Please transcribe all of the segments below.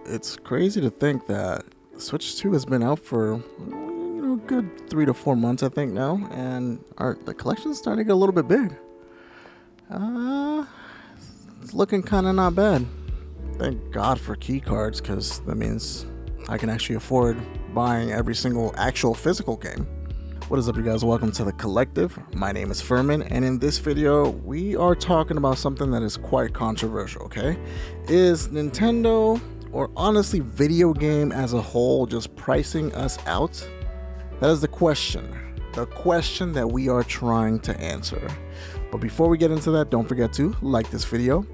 It's crazy to think that Switch 2 has been out for a good 3 to 4 months, I think now, and the collection's starting to get a little bit big. Uh, it's looking kind of not bad. Thank God for key cards, because that means I can actually afford buying every single actual physical game. What is up, you guys? Welcome to the Collective. My name is Furman, and in this video, we are talking about something that is quite controversial, okay? Is Nintendo, or honestly video game as a whole, just pricing us out? That is the question that we are trying to answer. But before we get into that, don't forget to like this video,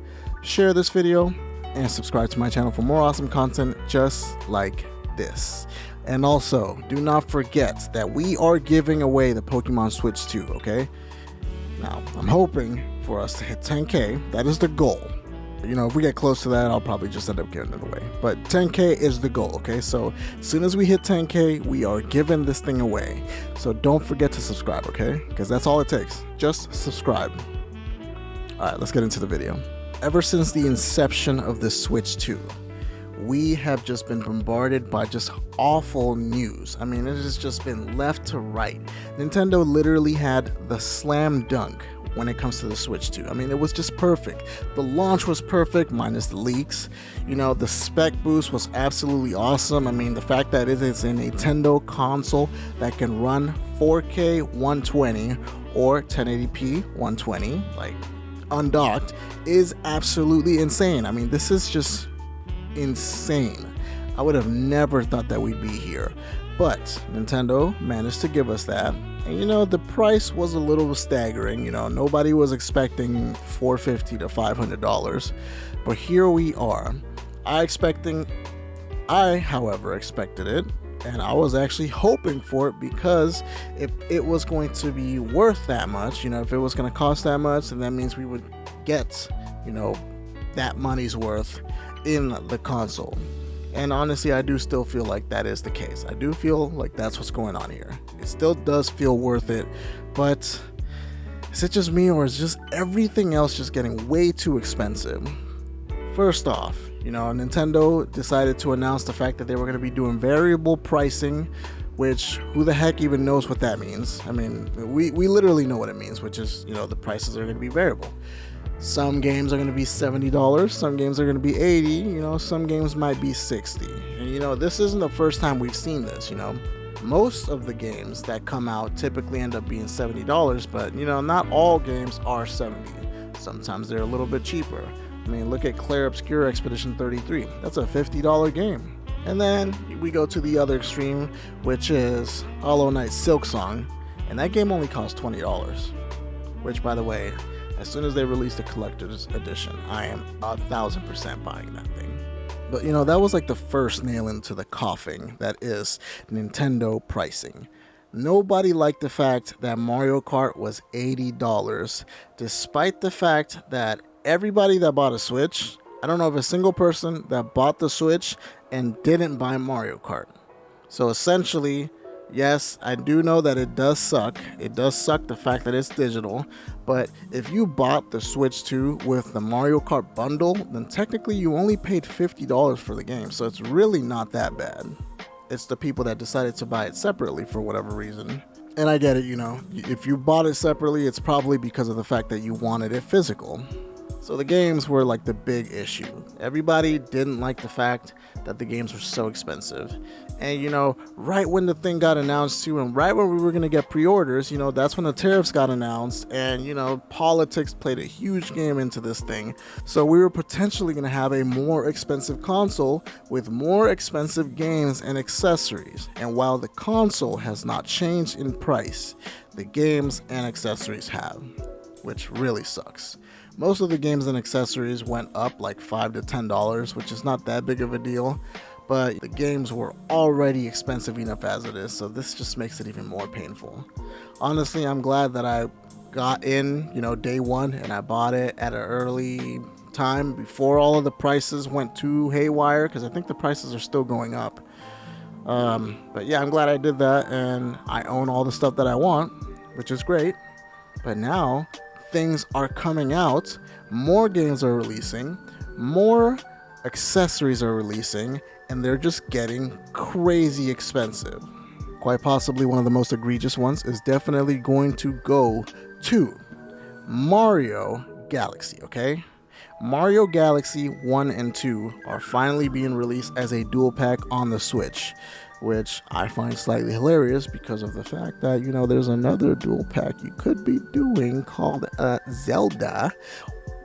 share this video, and subscribe to my channel for more awesome content just like this. And also, do not forget that we are giving away the Pokemon Switch 2, okay? Now, I'm hoping for us to hit 10K. That is the goal. If we get close to that, I'll probably just end up giving it away. But 10K is the goal, okay? So as soon as we hit 10K, we are giving this thing away. So don't forget to subscribe, okay? Because that's all it takes. Just subscribe. All right, let's get into the video. Ever since the inception of the Switch 2, we have just been bombarded by just awful news. I mean, it has just been left to right. Nintendo literally had the slam dunk when it comes to the Switch 2. I mean, it was just perfect. The launch was perfect, minus the leaks. The spec boost was absolutely awesome. I mean, the fact that it is a Nintendo console that can run 4K 120 or 1080p 120, like undocked, is absolutely insane. I mean, this is just insane. I would have never thought that we'd be here, but Nintendo managed to give us that. And the price was a little staggering. Nobody was expecting $450 to $500, but here we are. I however expected it, and I was actually hoping for it, because if it was going to be worth that much, if it was going to cost that much, then that means we would get that money's worth in the console. And honestly, I do still feel like that is the case. I do feel like that's what's going on here. It still does feel worth it, but is it just me, or is just everything else just getting way too expensive? First off, Nintendo decided to announce the fact that they were going to be doing variable pricing, which who the heck even knows what that means? I mean, we literally know what it means, which is, the prices are going to be variable. Some games are going to be $70, some games are going to be $80, some games might be $60. And this isn't the first time we've seen this. Most of the games that come out typically end up being $70, but not all games are $70. Sometimes they're a little bit cheaper. I mean, look at Clair Obscur Expedition 33. That's a $50 game. And then we go to the other extreme, which is Hollow Knight Silksong, and that game only costs $20. Which, by the way, as soon as they release the collector's edition, I am 1,000% buying that thing. But that was like the first nail into the coffin that is Nintendo pricing. Nobody liked the fact that Mario Kart was $80, despite the fact that everybody that bought a Switch, I don't know of a single person that bought the Switch and didn't buy Mario Kart. So essentially, yes, I do know that it does suck. It does suck the fact that it's digital. But if you bought the Switch 2 with the Mario Kart bundle, then technically you only paid $50 for the game. So it's really not that bad. It's the people that decided to buy it separately for whatever reason. And I get it, if you bought it separately, it's probably because of the fact that you wanted it physical. So the games were like the big issue. Everybody didn't like the fact that the games were so expensive. And right when the thing got announced too, and right when we were going to get pre-orders, that's when the tariffs got announced, and politics played a huge game into this thing. So we were potentially going to have a more expensive console with more expensive games and accessories. And while the console has not changed in price, the games and accessories have, which really sucks. Most of the games and accessories went up like $5 to $10, which is not that big of a deal, but the games were already expensive enough as it is, so this just makes it even more painful. Honestly, I'm glad that I got in, day one, and I bought it at an early time before all of the prices went too haywire, because I think the prices are still going up. But yeah, I'm glad I did that, and I own all the stuff that I want, which is great. But now things are coming out, more games are releasing, more accessories are releasing, and they're just getting crazy expensive. Quite possibly one of the most egregious ones is definitely going to go to Mario Galaxy, okay? Mario Galaxy 1 and 2 are finally being released as a dual pack on the Switch, which I find slightly hilarious because of the fact that, there's another dual pack you could be doing called Zelda,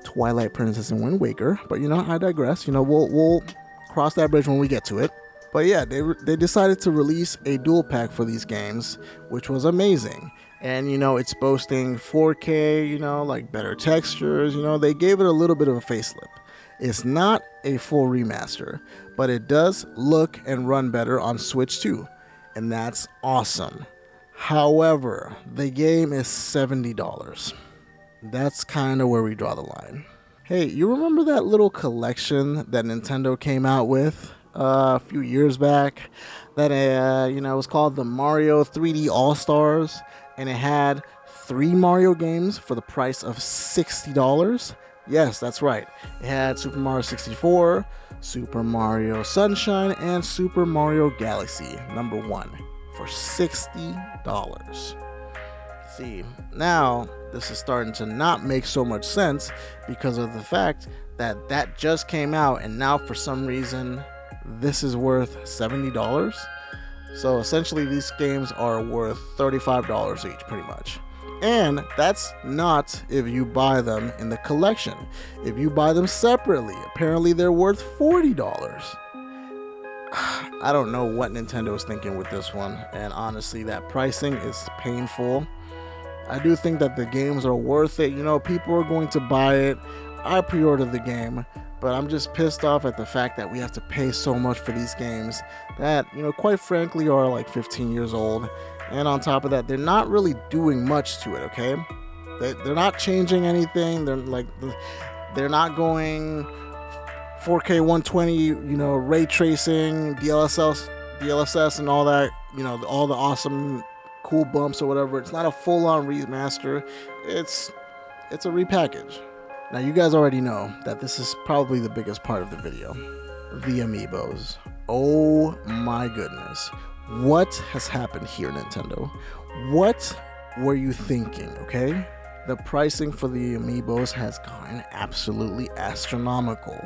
Twilight Princess and Wind Waker. But, I digress. We'll cross that bridge when we get to it. But yeah, they decided to release a dual pack for these games, which was amazing. And, it's boasting 4K, like better textures. They gave it a little bit of a facelift. It's not a full remaster, but it does look and run better on Switch 2, and that's awesome. However, the game is $70. That's kind of where we draw the line. Hey, you remember that little collection that Nintendo came out with a few years back? That it was called the Mario 3D All-Stars, and it had 3 Mario games for the price of $60. Yes, that's right. It had Super Mario 64, Super Mario Sunshine, and Super Mario Galaxy #1 for $60. See, now this is starting to not make so much sense because of the fact that that just came out, and now for some reason this is worth $70. So essentially these games are worth $35 each pretty much. And that's not if you buy them in the collection. If you buy them separately, apparently they're worth $40. I don't know what Nintendo is thinking with this one, and honestly, that pricing is painful. I do think that the games are worth it. People are going to buy it. I pre-ordered the game, but I'm just pissed off at the fact that we have to pay so much for these games that, quite frankly, are like 15 years old. And on top of that, they're not really doing much to it, okay? They're not changing anything. They're not going 4K 120, ray tracing, DLSS and all that, all the awesome cool bumps or whatever. It's not a full-on remaster. It's a repackage. Now, you guys already know that this is probably the biggest part of the video. The amiibos. Oh my goodness. What has happened here, Nintendo? What were you thinking, okay? The pricing for the amiibos has gone absolutely astronomical.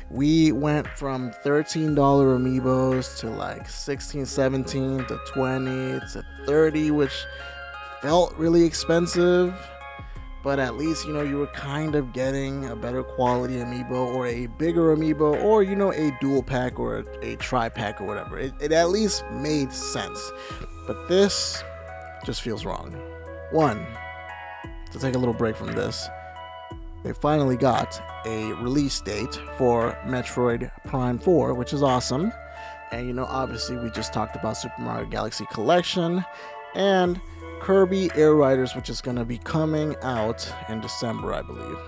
We went from $13 amiibos to like $16, $17 to $20 to $30, which felt really expensive. But at least, you were kind of getting a better quality amiibo or a bigger amiibo or, a dual pack or a tri-pack or whatever. It at least made sense. But this just feels wrong. One, to take a little break from this, they finally got a release date for Metroid Prime 4, which is awesome. And, obviously we just talked about Super Mario Galaxy Collection and Kirby Air Riders, which is going to be coming out in December, I believe.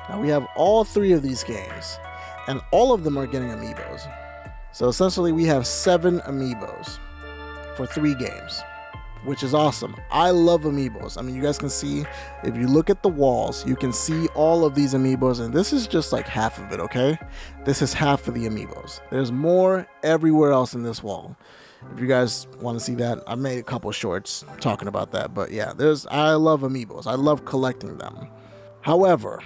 Now we have all 3 of these games, and all of them are getting amiibos. So essentially we have 7 amiibos for 3 games, which is awesome. I love amiibos. I mean, you guys can see, if you look at the walls, you can see all of these amiibos, and this is just like half of it, okay? This is half of the amiibos. There's more everywhere else in this wall. If you guys want to see that, I made a couple shorts talking about that. But yeah, I love amiibos. I love collecting them. However,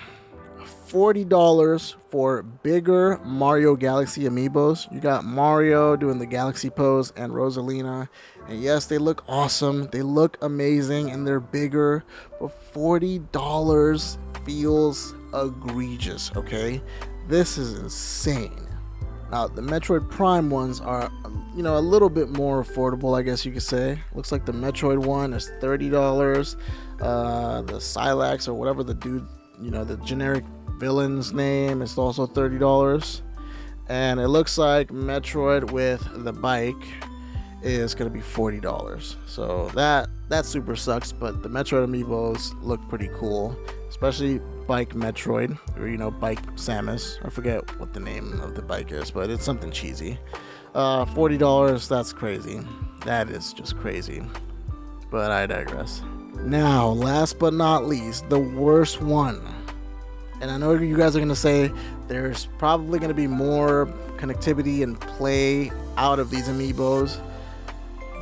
$40 for bigger Mario Galaxy amiibos. You got Mario doing the Galaxy pose and Rosalina. And yes, they look awesome. They look amazing and they're bigger. But $40 feels egregious, okay? This is insane. Now, the Metroid Prime ones are, a little bit more affordable, I guess you could say. Looks like the Metroid one is $30. The Silax or whatever the dude, the generic villain's name is also $30. And it looks like Metroid with the bike is going to be $40. So that super sucks, but the Metroid amiibos look pretty cool, especially Bike Metroid, or Bike Samus. I forget what the name of the bike is, but it's something cheesy. $40, that's crazy. That is just crazy. But I digress. Now, last but not least, the worst one. And I know you guys are going to say there's probably going to be more connectivity and play out of these amiibos,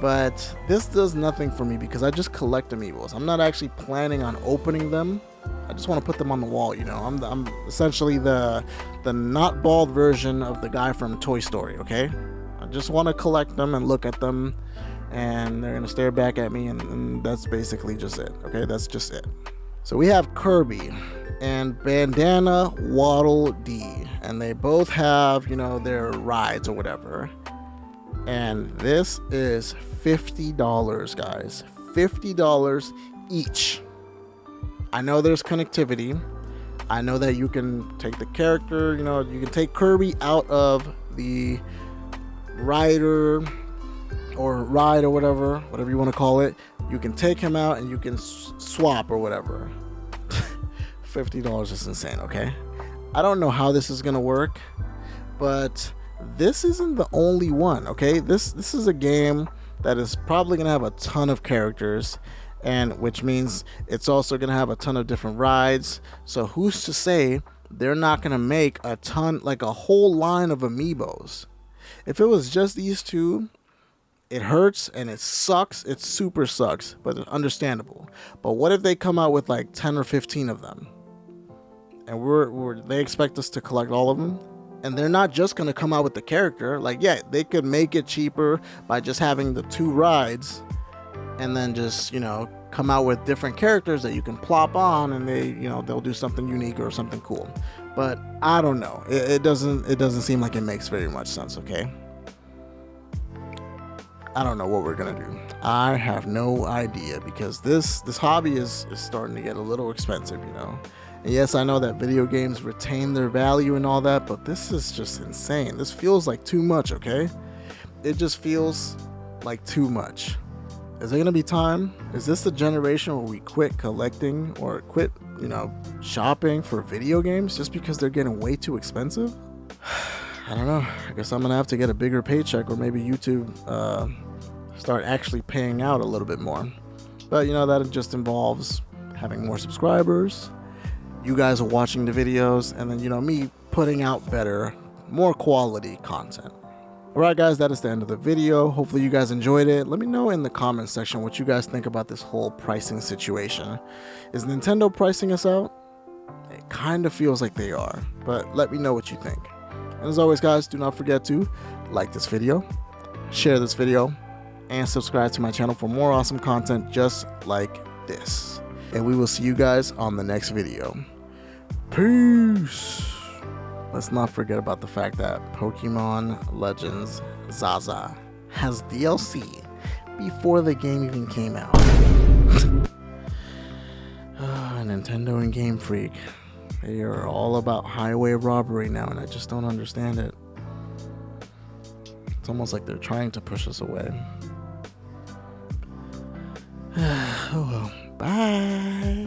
but this does nothing for me because I just collect amiibos. I'm not actually planning on opening them. I just want to put them on the wall, you know. I'm essentially the not bald version of the guy from Toy Story, okay? I just want to collect them and look at them, and they're gonna stare back at me, and that's basically just it, okay? That's just it. So we have Kirby and Bandana Waddle Dee, and they both have, you know, their rides or whatever. And this is $50, guys. $50 each. I know there's connectivity. I know that you can take the character, you know, you can take Kirby out of the rider or ride or whatever you want to call it. You can take him out and you can swap or whatever. $50 is insane, okay? I don't know how this is gonna work, but this isn't the only one, okay? This is a game that is probably gonna have a ton of characters, and which means it's also gonna have a ton of different rides. So who's to say they're not gonna make a ton, like a whole line of amiibos? If it was just these two, it hurts and it sucks. It super sucks, but it's understandable. But what if they come out with like 10 or 15 of them, and they expect us to collect all of them? And they're not just gonna come out with the character. Like, yeah, they could make it cheaper by just having the 2 rides, and then just, you know, come out with different characters that you can plop on, and they, you know, they'll do something unique or something cool. But I don't know. It doesn't seem like it makes very much sense, okay? I don't know what we're gonna do. I have no idea, because this hobby is starting to get a little expensive, you know. And yes, I know that video games retain their value and all that, but this is just insane. This feels like too much, okay? It just feels like too much. Is there gonna be time? Is this the generation where we quit collecting or quit, you know, shopping for video games just because they're getting way too expensive? I don't know. I guess I'm gonna have to get a bigger paycheck, or maybe YouTube start actually paying out a little bit more. But you know, that just involves having more subscribers, you guys are watching the videos, and then, you know, me putting out better, more quality content. Alright guys, that is the end of the video. Hopefully you guys enjoyed it. Let me know in the comments section what you guys think about this whole pricing situation. Is Nintendo pricing us out? It kind of feels like they are, but let me know what you think. And as always guys, do not forget to like this video, share this video, and subscribe to my channel for more awesome content just like this. And we will see you guys on the next video. Peace! Let's not forget about the fact that Pokemon Legends Zaza has DLC before the game even came out. Nintendo and Game Freak, they are all about highway robbery now, and I just don't understand it. It's almost like they're trying to push us away. Oh well, bye!